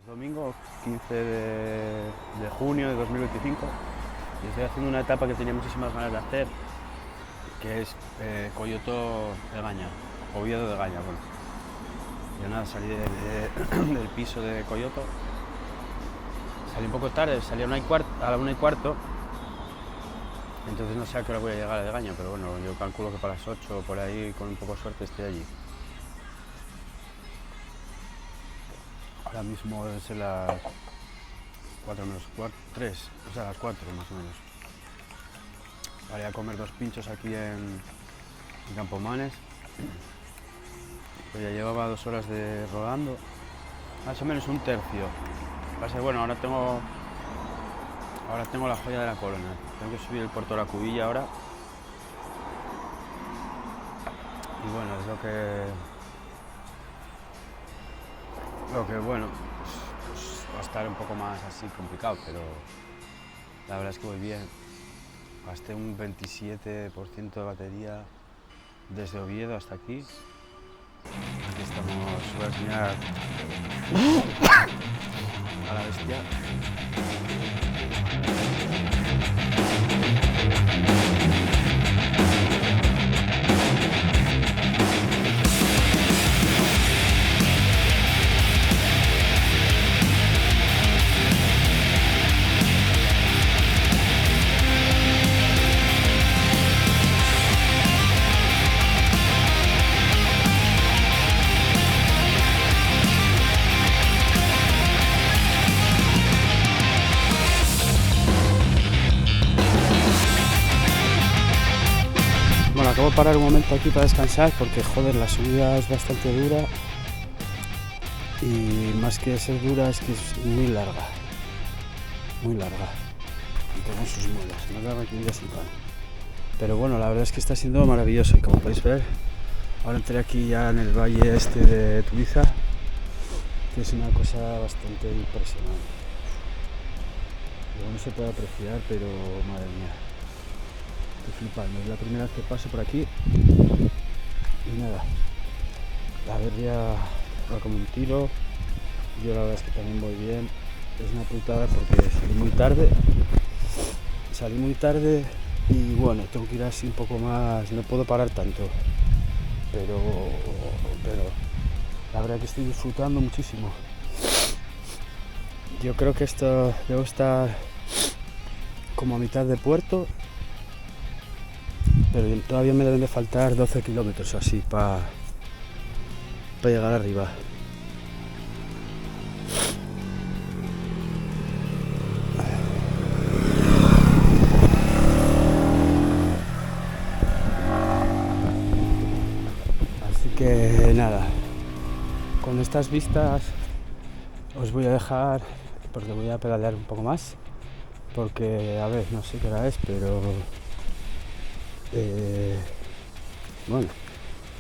Domingo 15 de junio de 2025 y estoy haciendo una etapa que tenía muchísimas ganas de hacer, que es Coyoto de Gaña, Oviedo de Gaña. Bueno, yo nada, salí del piso de Coyoto, salí un poco tarde, salí a la 1:15, entonces no sé a qué hora voy a llegar a de Gaña, pero bueno, yo calculo que para las 8 o por ahí, con un poco de suerte, estoy allí. Ahora mismo es las 4 menos 3, o sea, las 4 más o menos. Haré a comer 2 pinchos aquí en Campomanes. Pues ya llevaba 2 horas de rodando, más o menos un tercio. Va a ser bueno, ahora tengo la joya de la corona. Tengo que subir el Puerto de la Cubilla ahora. Y bueno, es lo que bueno, pues va a estar un poco más así complicado, pero la verdad es que voy bien. Gasté un 27% de batería desde Oviedo hasta aquí. Aquí estamos, voy a enseñar a la bestia. Bueno, acabo de parar un momento aquí para descansar porque, joder, la subida es bastante dura y más que ser dura es que es muy larga, y con sus muelas, más larga que un día sin pan. Pero bueno, la verdad es que está siendo maravilloso y como podéis ver, ahora entré aquí ya en el valle este de Tuiza, que es una cosa bastante impresionante. Luego no se puede apreciar, pero madre mía. Estoy flipando, es la primera vez que paso por aquí y nada, la berria va como un tiro, yo la verdad es que también voy bien, es una putada porque salí muy tarde y bueno, tengo que ir así un poco más, no puedo parar tanto, pero la verdad que estoy disfrutando muchísimo. Yo creo que esto debo estar como a mitad de puerto, pero todavía me deben de faltar 12 kilómetros así para llegar arriba. Así que nada, con estas vistas os voy a dejar porque voy a pedalear un poco más, porque a ver, no sé qué hora es, pero bueno,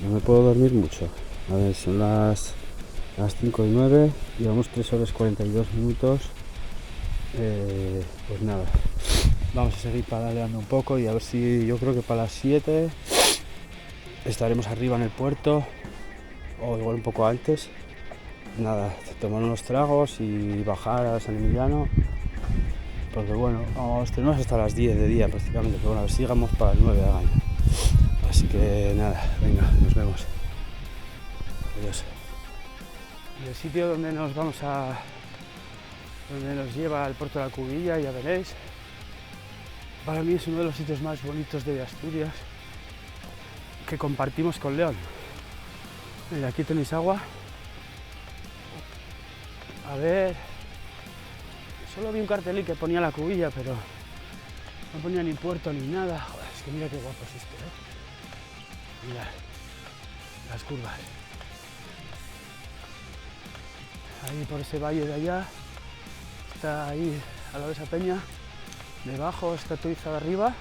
no me puedo dormir mucho. A ver, son las 5:09, llevamos 3 horas 42 minutos. Pues nada, vamos a seguir pedaleando un poco y a ver si, yo creo que para las 7 estaremos arriba en el puerto, o igual un poco antes. Nada, tomar unos tragos y bajar a San Emiliano, porque bueno, tenemos hasta las 10 de día prácticamente, pero bueno, a ver si llegamos para las 9 de la mañana. Así que nada, venga, nos vemos. Adiós. Y el sitio donde nos lleva al Puerto de la Cubilla, ya veréis, para mí es uno de los sitios más bonitos de Asturias que compartimos con León. Mira, aquí tenéis agua. A ver, solo vi un cartelín que ponía la Cubilla, pero no ponía ni puerto ni nada. Joder, es que mira qué guapo es esto, Mirad las curvas. Ahí por ese valle de allá, está ahí al lado de esa peña, debajo está Tuiza de arriba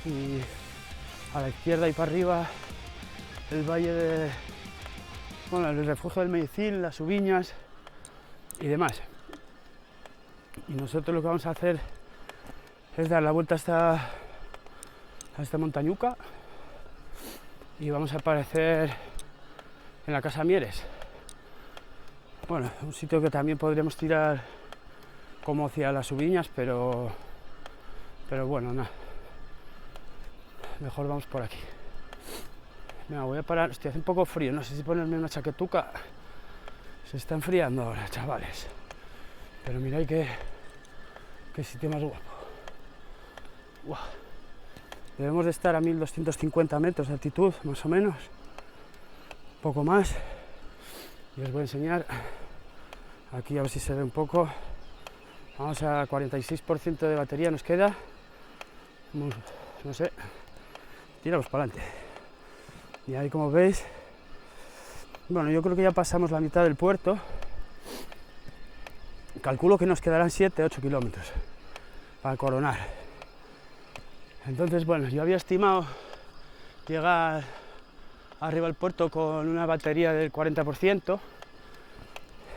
y a la izquierda y para arriba el valle de, bueno, el refugio del Medicín, las Ubiñas y demás. Y nosotros lo que vamos a hacer es dar la vuelta a esta montañuca y vamos a aparecer en la Casa Mieres. Bueno, un sitio que también podríamos tirar como hacia las Ubiñas, pero bueno, nada. Mejor vamos por aquí. Venga, voy a parar. Hostia, hace un poco frío, no sé si ponerme una chaquetuca. Se está enfriando ahora, chavales. Pero mirad qué sitio más guapo. Wow. Debemos de estar a 1250 metros de altitud, más o menos. Un poco más. Y os voy a enseñar. Aquí a ver si se ve un poco. Vamos a 46% de batería nos queda. No sé. Tiramos para adelante. Y ahí, como veis, bueno, yo creo que ya pasamos la mitad del puerto. Calculo que nos quedarán 7-8 kilómetros para coronar. Entonces, bueno, yo había estimado llegar arriba al puerto con una batería del 40%.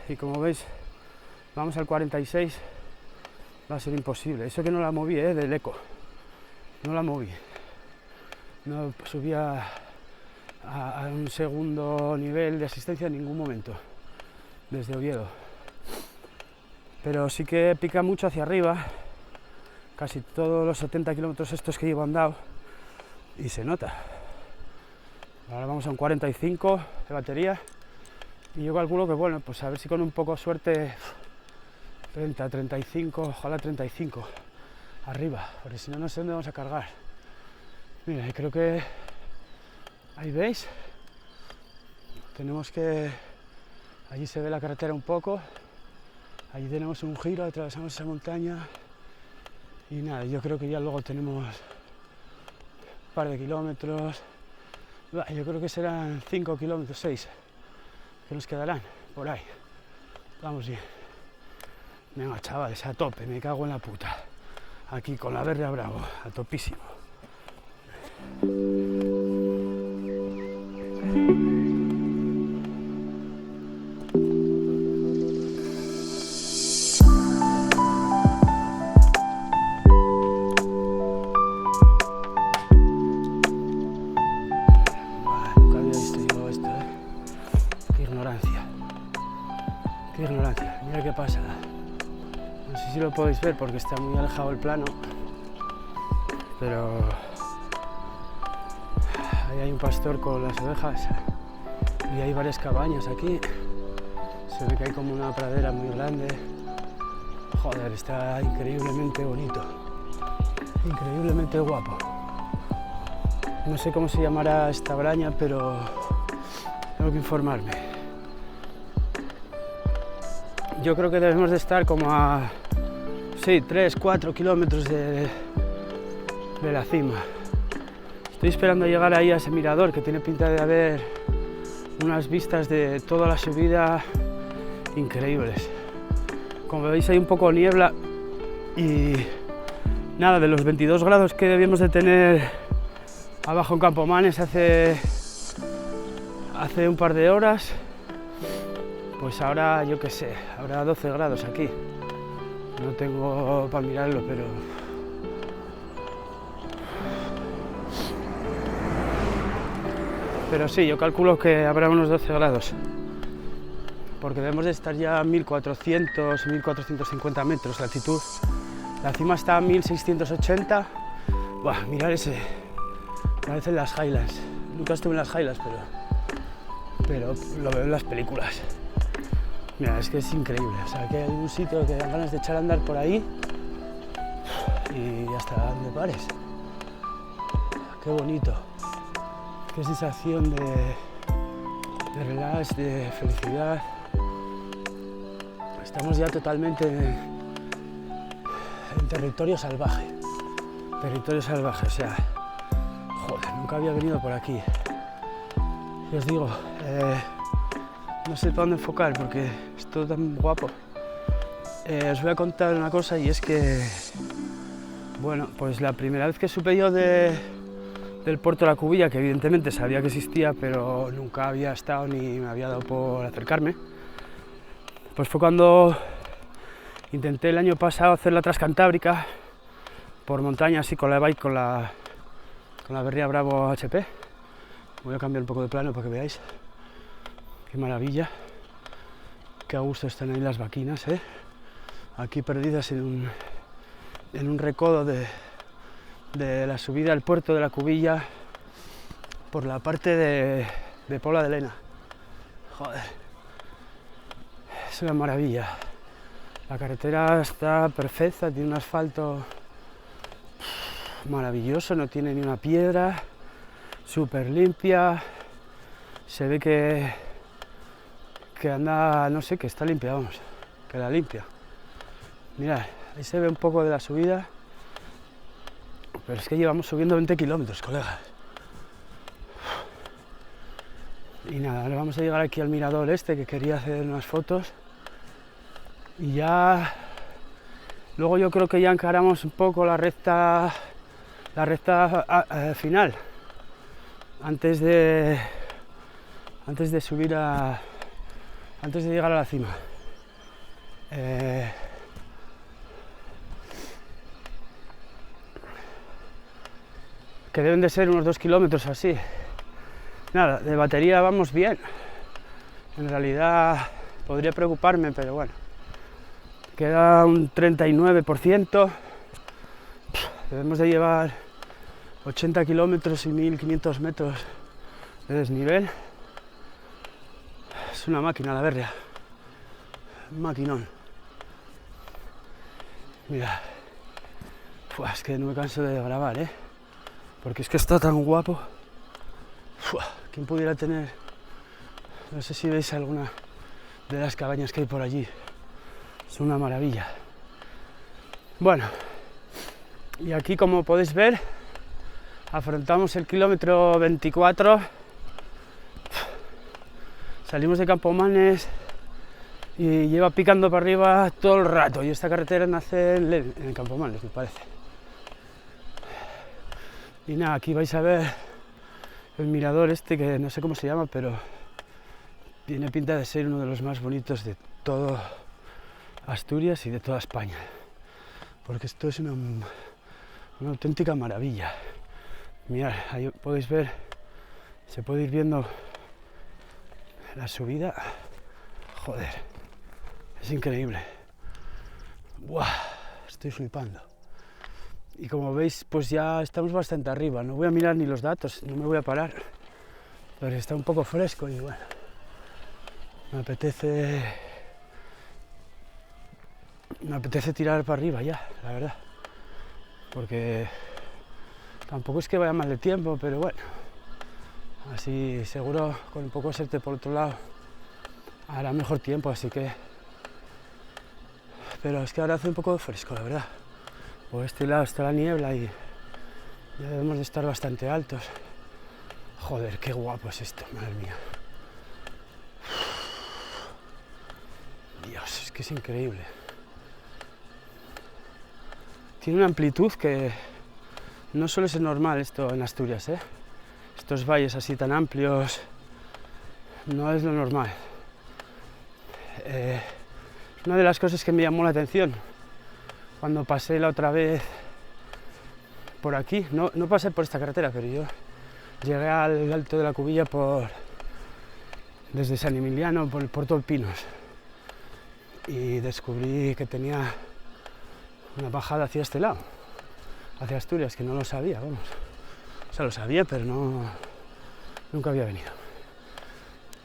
Y como veis, vamos al 46%. Va a ser imposible. Eso que no la moví, del eco. No la moví. No subía a un segundo nivel de asistencia en ningún momento, desde Oviedo. Pero sí que pica mucho hacia arriba, casi todos los 70 kilómetros estos que llevo andado, y se nota. Ahora vamos a un 45 de batería, y yo calculo que, bueno, pues a ver si con un poco de suerte 30, 35, ojalá 35 arriba, porque si no, no sé dónde vamos a cargar. Mira, creo que ahí veis, tenemos que, allí se ve la carretera un poco, allí tenemos un giro, atravesamos esa montaña y nada, yo creo que ya luego tenemos un par de kilómetros, yo creo que serán 5 kilómetros, 6 que nos quedarán por ahí. Vamos bien. Venga, chavales, a tope, me cago en la puta. Aquí con la Berria Bravo, a topísimo. Nunca había visto yo esto, Qué ignorancia. Qué ignorancia. Mira qué pasa. No sé si lo podéis ver porque está muy alejado el plano, pero ahí hay un pastor con las ovejas y hay varias cabañas aquí. Se ve que hay como una pradera muy grande. Joder, está increíblemente bonito, increíblemente guapo. No sé cómo se llamará esta braña, pero tengo que informarme. Yo creo que debemos de estar como a 3-4 kilómetros de la cima. Estoy esperando llegar ahí a ese mirador que tiene pinta de haber unas vistas de toda la subida increíbles. Como veis hay un poco de niebla y nada, de los 22 grados que debíamos de tener abajo en Campomanes hace un par de horas, pues ahora yo qué sé, habrá 12 grados aquí. No tengo para mirarlo, pero sí, yo calculo que habrá unos 12 grados, porque debemos de estar ya a 1400, 1450 metros de altitud. La cima está a 1680. Buah, mirad ese, parecen las Highlands. Nunca estuve en las Highlands, pero lo veo en las películas. Mira, es que es increíble, o sea, que hay un sitio que dan ganas de echar a andar por ahí y hasta donde pares. Qué bonito, qué sensación de relax, de felicidad. Estamos ya totalmente en territorio salvaje, o sea, joder, nunca había venido por aquí. Y os digo, no sé para dónde enfocar porque es todo tan guapo. Os voy a contar una cosa, y es que, bueno, pues la primera vez que supe yo del puerto de la Cubilla, que evidentemente sabía que existía, pero nunca había estado ni me había dado por acercarme, pues fue cuando intenté el año pasado hacer la Transcantábrica por montaña, así con la bike, con la Berria Bravo HP. Voy a cambiar un poco de plano para que veáis. Qué maravilla, Qué a gusto están ahí las vaquinas, ¿eh? Aquí perdidas en un recodo de la subida al puerto de la Cubilla por la parte de Pola de Lena. Joder, es una maravilla. La carretera está perfecta, tiene un asfalto maravilloso, no tiene ni una piedra, súper limpia. Se ve que anda, no sé, que está limpia, vamos, que la limpia. Mirad, ahí se ve un poco de la subida, pero es que llevamos subiendo 20 kilómetros, colegas. Y nada, ahora vamos a llegar aquí al mirador este, que quería hacer unas fotos. Y ya, luego yo creo que ya encaramos un poco la recta final, antes de subir antes de llegar a la cima. Que deben de ser unos 2 kilómetros así. Nada, de batería vamos bien. En realidad podría preocuparme, pero bueno. Queda un 39%. Debemos de llevar 80 kilómetros y 1500 metros de desnivel. Es una máquina la berrea. Un maquinón. Mira. Es que no me canso de grabar, ¿eh? Porque es que está tan guapo. ¿Quién pudiera tener? No sé si veis alguna de las cabañas que hay por allí. Es una maravilla. Bueno, y aquí, como podéis ver, afrontamos el kilómetro 24. Salimos de Campomanes y lleva picando para arriba todo el rato. Y esta carretera nace en Campomanes, me parece. Y nada, aquí vais a ver el mirador este, que no sé cómo se llama, pero tiene pinta de ser uno de los más bonitos de todo Asturias y de toda España, porque esto es una auténtica maravilla. Mirad, ahí podéis ver, se puede ir viendo la subida. Joder, es increíble. ¡Buah! Estoy flipando. Y como veis, pues ya estamos bastante arriba. No voy a mirar ni los datos, no me voy a parar, pero está un poco fresco y bueno, me apetece tirar para arriba ya, la verdad, porque tampoco es que vaya mal de tiempo, pero bueno, así seguro con un poco de suerte por otro lado hará mejor tiempo, así que, pero es que ahora hace un poco de fresco, la verdad. Por este lado está la niebla y ya debemos de estar bastante altos. Joder, qué guapo es esto, madre mía. Dios, es que es increíble. Tiene una amplitud que no suele ser normal esto en Asturias, ¿eh? Estos valles así tan amplios no es lo normal. Una de las cosas que me llamó la atención cuando pasé la otra vez por aquí, no pasé por esta carretera, pero yo llegué al Alto de la Cubilla desde San Emiliano por el Puerto del Pinos y descubrí que tenía una bajada hacia este lado, hacia Asturias, que no lo sabía, vamos. O sea, lo sabía, pero nunca había venido.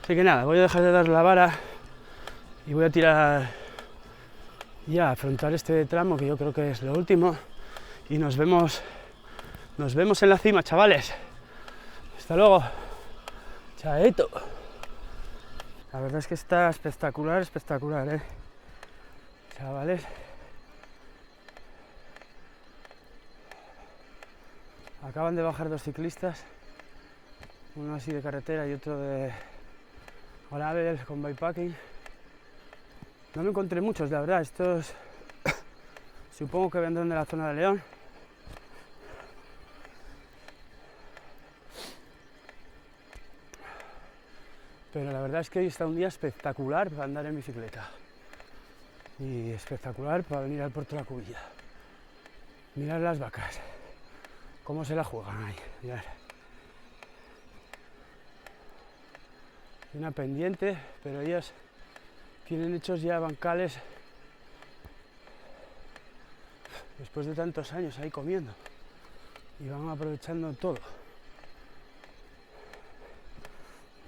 Así que nada, voy a dejar de dar la vara y voy a tirar ya, afrontar este tramo, que yo creo que es lo último, y nos vemos en la cima, chavales. Hasta luego. Chaito. La verdad es que está espectacular, chavales. Acaban de bajar dos ciclistas, uno así de carretera y otro de gravel con bikepacking. No me encontré muchos, la verdad. Estos supongo que vendrán de la zona de León. Pero la verdad es que hoy está un día espectacular para andar en bicicleta. Y espectacular para venir al Puerto de la Cubilla. Mirad las vacas, cómo se la juegan ahí. Mirad. Una pendiente, pero ellas tienen hechos ya bancales después de tantos años ahí comiendo y van aprovechando todo.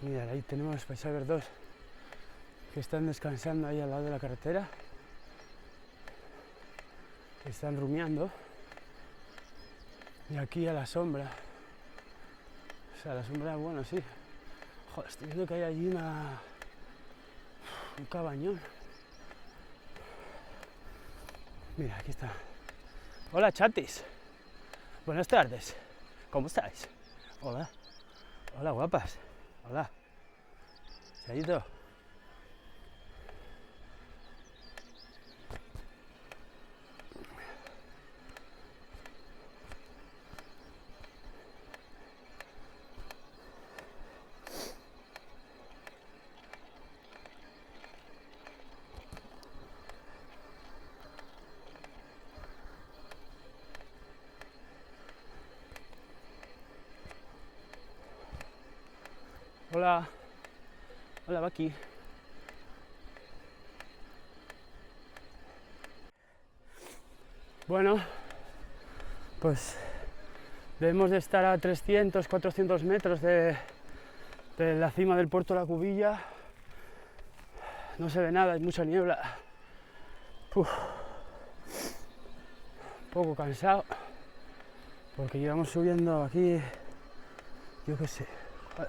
Mira, ahí tenemos los Paisavers 2 que están descansando ahí al lado de la carretera, que están rumiando, y aquí a la sombra, o sea, la sombra, bueno, sí, joder, estoy viendo que hay allí un cabañón. Mira, aquí está. Hola, chatis. Buenas tardes. ¿Cómo estáis? Hola. Hola, guapas. Hola. Chaito. Hola. Hola, Baki. Bueno, pues debemos de estar a 300, 400 metros de la cima del puerto de la Cubilla. No se ve nada, hay mucha niebla. Un poco cansado, porque llevamos subiendo aquí, yo qué sé,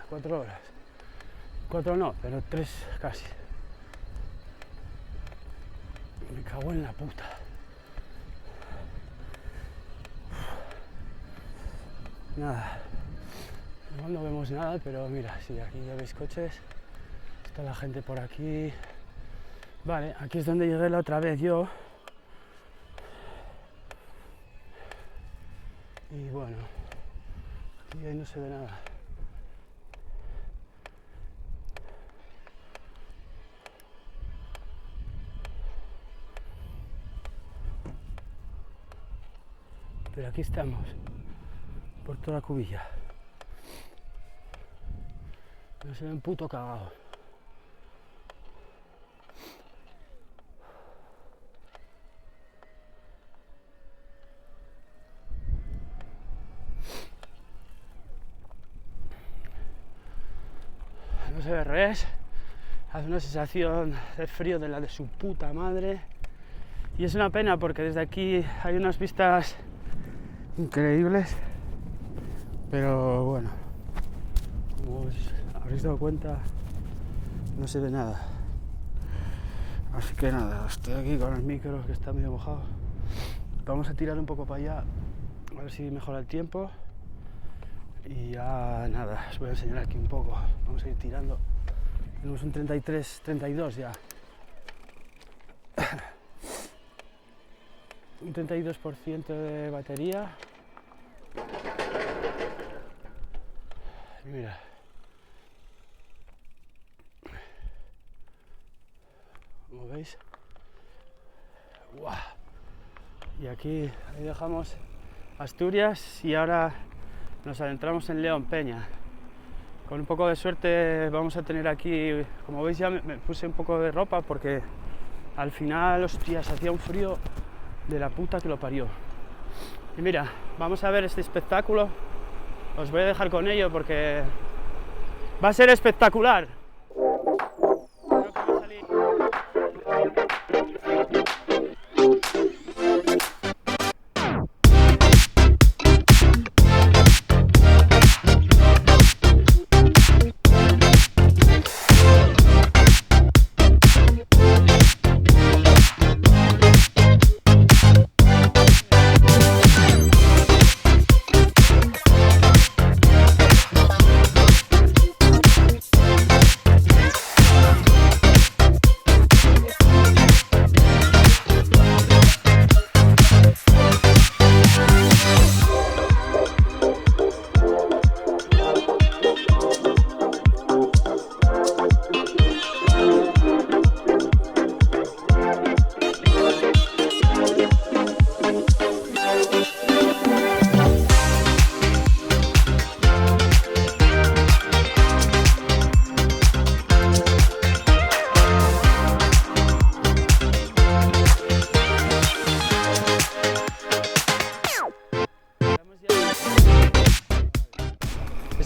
4 horas. 4 no, pero 3 casi. Me cago en la puta. Nada, igual no vemos nada, pero mira, sí, aquí ya veis coches, está la gente por aquí. Vale, aquí es donde llegué la otra vez yo. Y bueno, aquí ahí no se ve nada. Pero aquí estamos, por toda la Cubilla. No se ve un puto cagado. No se ve res, hace una sensación de frío de la de su puta madre. Y es una pena porque desde aquí hay unas vistas increíbles, pero bueno, como os habréis dado cuenta, no se ve nada. Así que nada, estoy aquí con el micro que está medio mojado. Vamos a tirar un poco para allá, a ver si mejora el tiempo. Y ya nada, os voy a enseñar aquí un poco. Vamos a ir tirando. Tenemos un 33, 32 ya. Un 32% de batería. Y mira. Como veis. ¡Guau! Y aquí ahí dejamos Asturias y ahora nos adentramos en León Peña. Con un poco de suerte vamos a tener aquí, como veis ya me puse un poco de ropa porque al final, hostias, hacía un frío de la puta que lo parió. Y mira, vamos a ver este espectáculo. Os voy a dejar con ello porque va a ser espectacular. Creo que va a salir.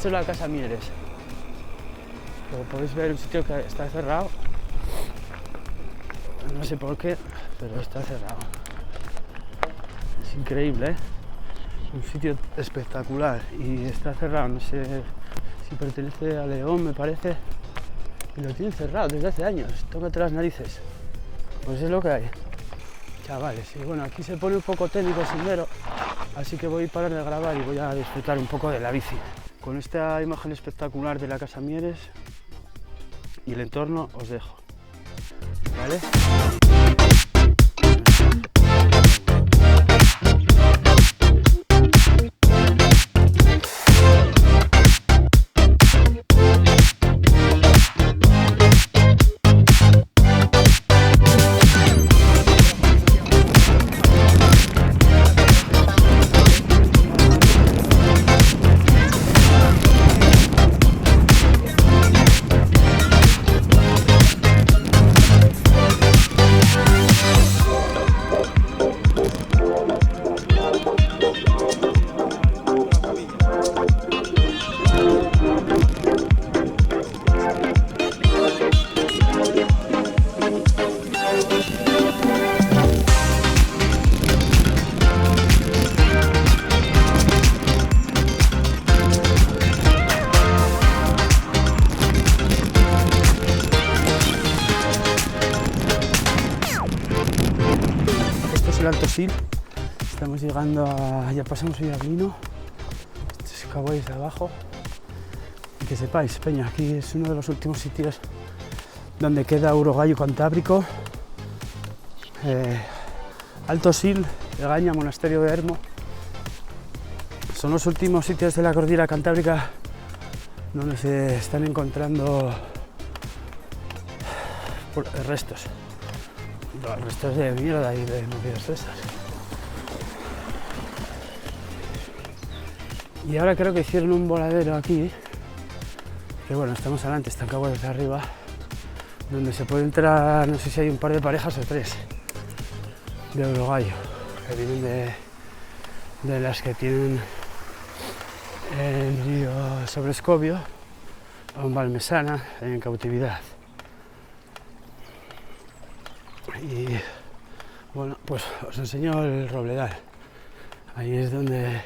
Esto es la Casa Mieres. Como podéis ver, un sitio que está cerrado. No sé por qué, pero está cerrado. Es increíble, ¿eh? Un sitio espectacular y está cerrado. No sé si pertenece a León, me parece. Y lo tienen cerrado desde hace años. Tócate las narices. Pues es lo que hay. Chavales, y bueno, aquí se pone un poco técnico el sendero, así que voy a parar de grabar y voy a disfrutar un poco de la bici. Con esta imagen espectacular de la Casa Mieres y el entorno os dejo, ¿vale? El Alto Sil, estamos llegando a, ya pasamos hoy a Glino, este es Cabois de abajo, y que sepáis, peña, aquí es uno de los últimos sitios donde queda Urogallo Cantábrico, Alto Sil, Egaña, Monasterio de Hermo, son los últimos sitios de la cordillera cantábrica donde se están encontrando restos de mierda y de movidas de esas. Y ahora creo que hicieron un voladero aquí, que bueno, estamos adelante, está en Cabo desde arriba, donde se puede entrar, no sé si hay un par de parejas o tres de Urogallo, que vienen de las que tienen el río Sobrescobio o en Valmesana en cautividad. Y bueno, pues os enseño el Robledal. Ahí es donde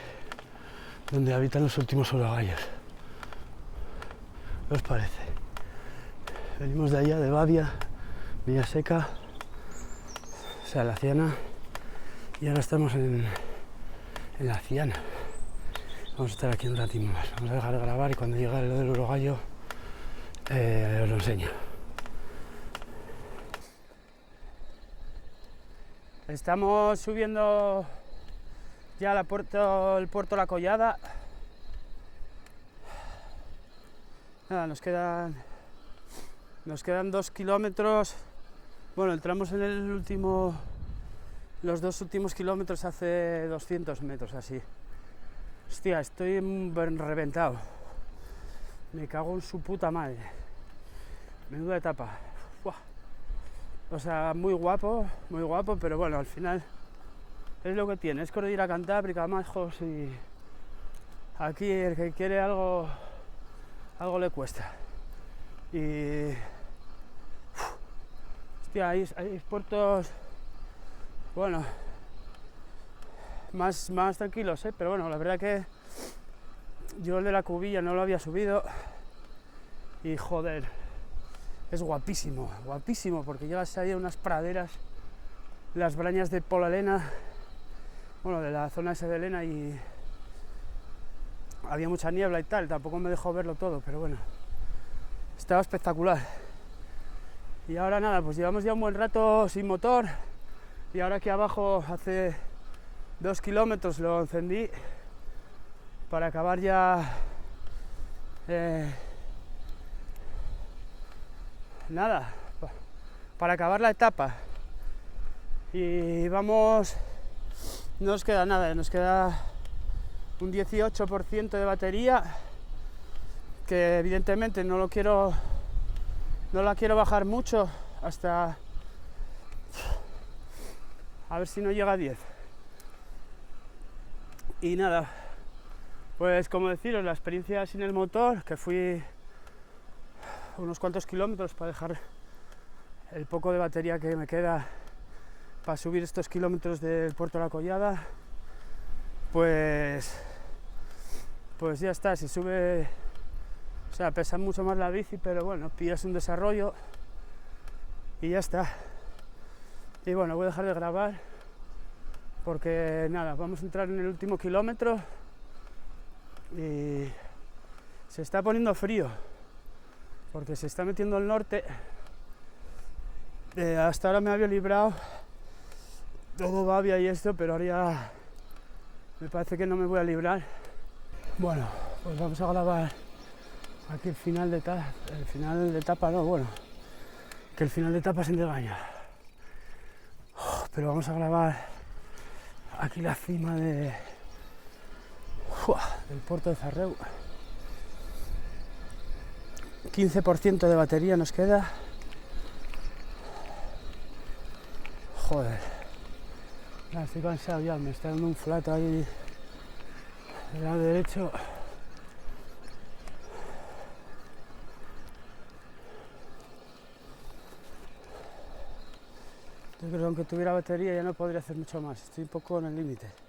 habitan los últimos urogallos. ¿Qué os parece? Venimos de allá, de Bavia, Villaseca, o sea, la Ciana, y ahora estamos en la Ciana. Vamos a estar aquí un ratito más. Vamos a dejar de grabar y cuando llegue lo del urogallo os lo enseño. Estamos subiendo ya el puerto La Collada. Nada, nos quedan 2 kilómetros. Bueno, entramos en los 2 últimos kilómetros hace 200 metros así. Hostia, estoy reventado. Me cago en su puta madre. Menuda etapa. Uah. O sea, muy guapo, pero bueno, al final es lo que tiene, es cordillera cantábrica, majos, y aquí el que quiere algo le cuesta. Y hostia, hay puertos, bueno, más tranquilos, pero bueno, la verdad que yo el de la Cubilla no lo había subido y joder, es guapísimo, porque llegas ahí a unas praderas, las brañas de Polalena, bueno, de la zona esa de Elena, y había mucha niebla y tal, tampoco me dejó verlo todo, pero bueno, estaba espectacular. Y ahora nada, pues llevamos ya un buen rato sin motor, y ahora aquí abajo hace 2 kilómetros lo encendí para acabar ya nada, para acabar la etapa. Y vamos, no nos queda nada, nos queda un 18% de batería, que evidentemente no la quiero bajar mucho hasta a ver si no llega a 10. Y nada, Pues como deciros, la experiencia sin el motor, que fui unos cuantos kilómetros para dejar el poco de batería que me queda para subir estos kilómetros del Puerto de la Collada, pues ya está, se sube, o sea, pesa mucho más la bici, pero bueno, pillas un desarrollo y ya está. Y bueno, voy a dejar de grabar porque nada, vamos a entrar en el último kilómetro y se está poniendo frío porque se está metiendo el norte. Hasta ahora me había librado todo Bavia y esto, pero ahora ya me parece que no me voy a librar. Bueno, pues vamos a grabar aquí el final de etapa, no, bueno, que el final de etapa es en Degaña. Pero vamos a grabar aquí la cima del puerto de Zarreu. 15% de batería nos queda. Joder, ya estoy cansado ya, me está dando un flato ahí del lado derecho. Yo creo que aunque tuviera batería ya no podría hacer mucho más, estoy un poco en el límite.